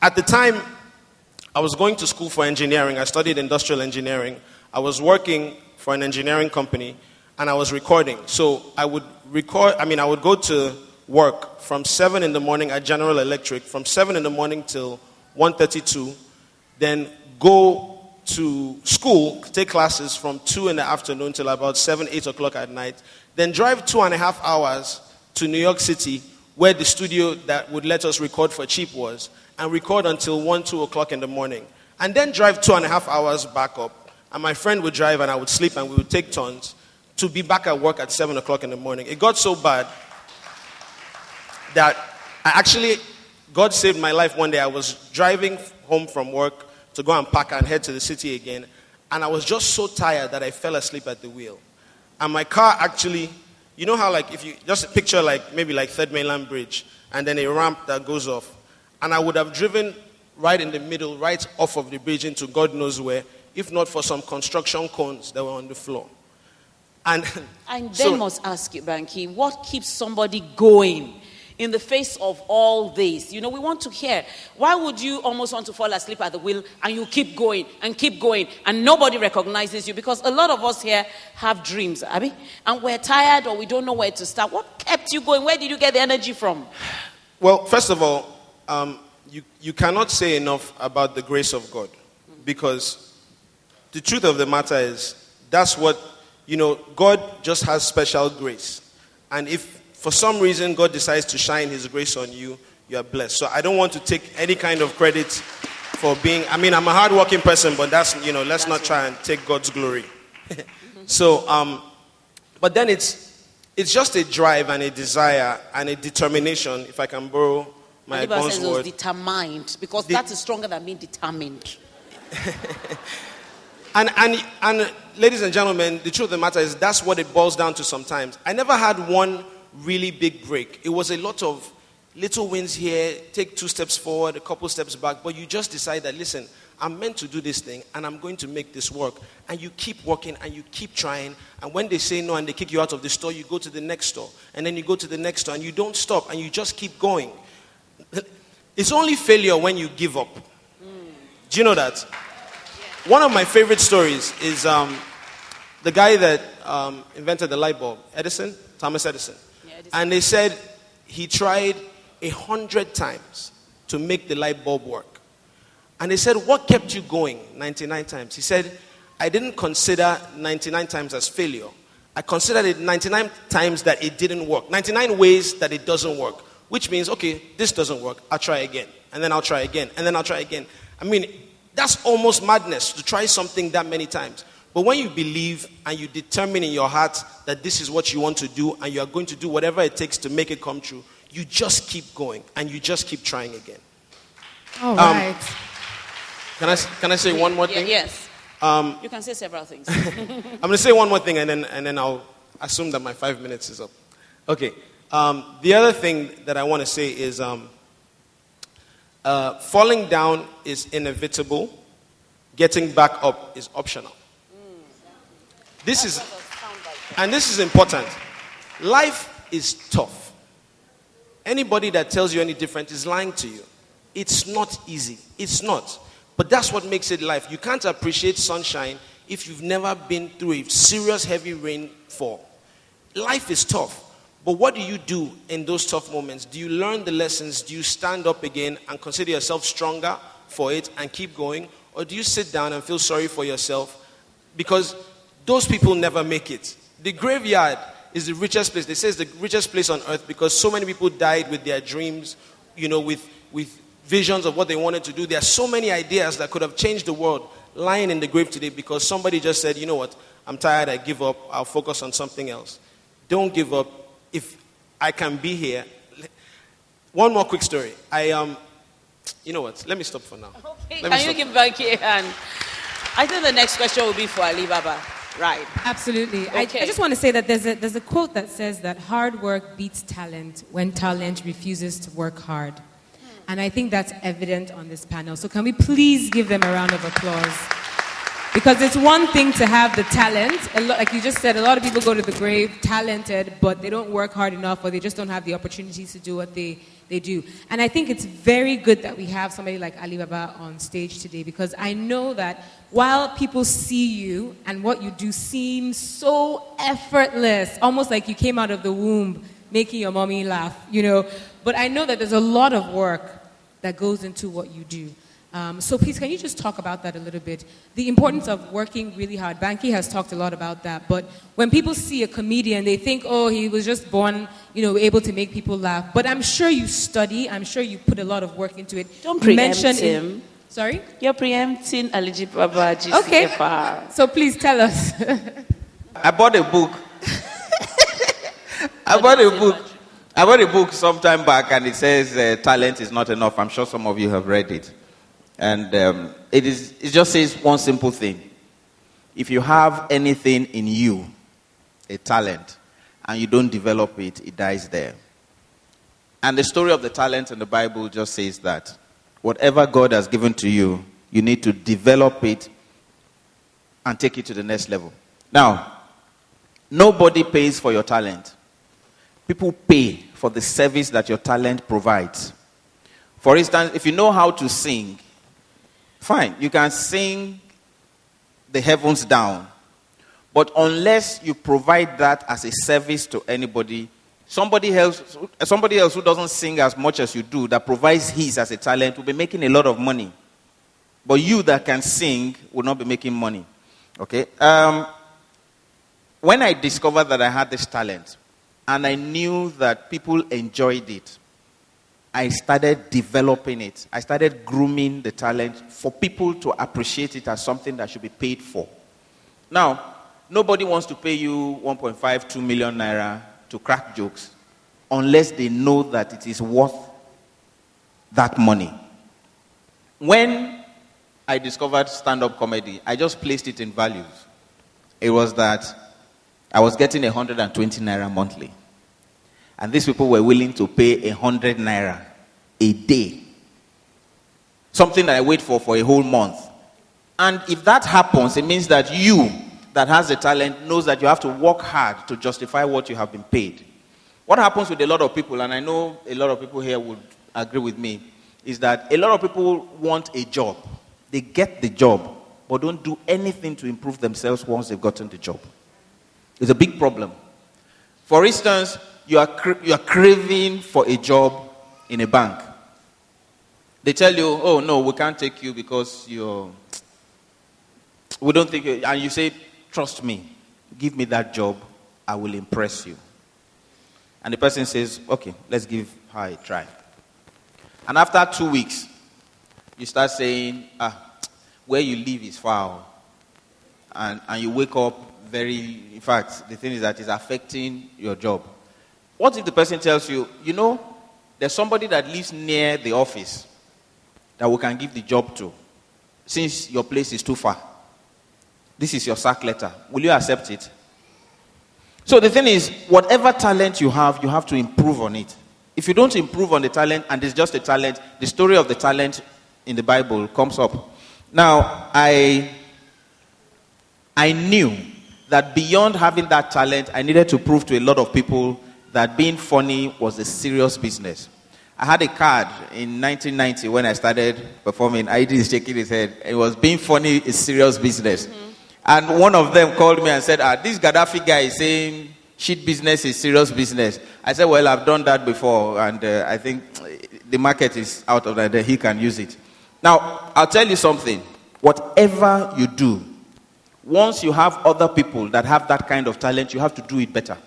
at the time, I was going to school for engineering. I studied industrial engineering. I was working for an engineering company, and I was recording. So I would go to work from 7 in the morning at General Electric, from 7 in the morning till 1:32, then go to school, take classes from 2 in the afternoon till about 7, 8 o'clock at night, then drive 2.5 hours to New York City, where the studio that would let us record for cheap was, and record until 1, 2 o'clock in the morning, and then drive 2.5 hours back up, and my friend would drive and I would sleep and we would take turns to be back at work at 7 o'clock in the morning. It got so bad that God saved my life one day. I was driving home from work to go and pack and head to the city again, and I was just so tired that I fell asleep at the wheel. And my car actually, you know how like if you just picture like maybe like Third Mainland Bridge and then a ramp that goes off, and I would have driven right in the middle, right off of the bridge into God knows where, if not for some construction cones that were on the floor. And then must ask you, Banky, what keeps somebody going in the face of all this? You know, we want to hear. Why would you almost want to fall asleep at the wheel and you keep going and nobody recognizes you? Because a lot of us here have dreams, Abby, and we're tired or we don't know where to start. What kept you going? Where did you get the energy from? Well, first of all, you cannot say enough about the grace of God, because the truth of the matter is that's what, God just has special grace. And if for some reason God decides to shine his grace on you, you are blessed. So I don't want to take any kind of credit for being, I'm a hardworking person, but let's not try and take God's glory. So, but then it's just a drive and a desire and a determination, if I can borrow my boss word. Determined, because that is stronger than being determined. And ladies and gentlemen, the truth of the matter is that's what it boils down to sometimes. I never had one really big break. It was a lot of little wins here, take 2 steps forward, a couple steps back, but you just decide that, listen, I'm meant to do this thing and I'm going to make this work. And you keep working and you keep trying, and when they say no and they kick you out of the store, you go to the next store, and then you go to the next store, and you don't stop and you just keep going. It's only failure when you give up. Do you know that? One of my favorite stories is the guy that invented the light bulb, Thomas Edison. Yeah, Edison. And they said he tried 100 times to make the light bulb work. And they said, what kept you going 99 times? He said, I didn't consider 99 times as failure. I considered it 99 times that it didn't work. 99 ways that it doesn't work. Which means, okay, this doesn't work. I'll try again. And then I'll try again. And then I'll try again. That's almost madness to try something that many times. But when you believe and you determine in your heart that this is what you want to do and you are going to do whatever it takes to make it come true, you just keep going and you just keep trying again. All right. Can I say one more thing? Yes. You can say several things. I'm going to say one more thing and then I'll assume that my 5 minutes is up. Okay. The other thing that I want to say is falling down is inevitable. Getting back up is optional. This is important. Life is tough. Anybody that tells you any different is lying to you. It's not easy. It's not. But that's what makes it life. You can't appreciate sunshine if you've never been through a serious heavy rainfall. Life is tough. But what do you do in those tough moments? Do you learn the lessons? Do you stand up again and consider yourself stronger for it and keep going? Or do you sit down and feel sorry for yourself? Because those people never make it. The graveyard is the richest place. They say it's the richest place on earth because so many people died with their dreams, with visions of what they wanted to do. There are so many ideas that could have changed the world lying in the grave today because somebody just said, you know what, I'm tired, I give up, I'll focus on something else. Don't give up. If I can be here. One more quick story. You know what, let me stop for now. Okay, can you give Banky a hand? I think the next question will be for Alibaba. Right. Absolutely. Okay. I just want to say that there's a quote that says that hard work beats talent when talent refuses to work hard. And I think that's evident on this panel. So can we please give them a round of applause? Because it's one thing to have the talent. Like you just said, a lot of people go to the grave talented, but they don't work hard enough, or they just don't have the opportunities to do what they do. And I think it's very good that we have somebody like Alibaba on stage today, because I know that while people see you and what you do seems so effortless, almost like you came out of the womb making your mommy laugh, but I know that there's a lot of work that goes into what you do. So please, can you just talk about that a little bit? The importance of working really hard. Banky has talked a lot about that. But when people see a comedian, they think, oh, he was just born, able to make people laugh. But I'm sure you study. I'm sure you put a lot of work into it. Don't preempt him. Sorry? You're preempting Alibaba GCFR. Okay. So please tell us. I bought a book. I bought a book sometime back, and it says talent is not enough. I'm sure some of you have read it. And it just says one simple thing. If you have anything in you, a talent, and you don't develop it, it dies there. And the story of the talent in the Bible just says that whatever God has given to you, you need to develop it and take it to the next level. Now, nobody pays for your talent. People pay for the service that your talent provides. For instance, if you know how to sing, fine, you can sing the heavens down. But unless you provide that as a service to anybody, somebody else who doesn't sing as much as you do, that provides his as a talent, will be making a lot of money. But you that can sing will not be making money. Okay? When I discovered that I had this talent, and I knew that people enjoyed it, I started developing it. I started grooming the talent for people to appreciate it as something that should be paid for. Now, nobody wants to pay you 1.5, 2 million naira to crack jokes unless they know that it is worth that money. When I discovered stand-up comedy, I just placed it in values. It was that I was getting 120 naira monthly. And these people were willing to pay 100 naira a day. Something that I wait for a whole month. And if that happens, it means that you that has the talent knows that you have to work hard to justify what you have been paid. What happens with a lot of people, and I know a lot of people here would agree with me, is that a lot of people want a job. They get the job, but don't do anything to improve themselves once they've gotten the job. It's a big problem. For instance, you are craving for a job in a bank. They tell you, oh no, we can't take you because we don't think you, and you say, trust me, give me that job, I will impress you. And the person says, okay, let's give her a try. And after 2 weeks, you start saying, where you live is far. And you wake up in fact, the thing is that it's affecting your job. What if the person tells you, there's somebody that lives near the office that we can give the job to, since your place is too far? This is your sack letter. Will you accept it? So the thing is, whatever talent you have to improve on it. If you don't improve on the talent, and it's just a talent, the story of the talent in the Bible comes up. Now, I knew that beyond having that talent, I needed to prove to a lot of people that being funny was a serious business. I had a card in 1990 when I started performing. I is shaking his head. It was, being funny is serious business. Mm-hmm. And one of them called me and said, this Gaddafi guy is saying shit business is serious business. I said, well, I've done that before, and I think the market is out of that. He can use it. Now, I'll tell you something. Whatever you do, once you have other people that have that kind of talent, you have to do it better.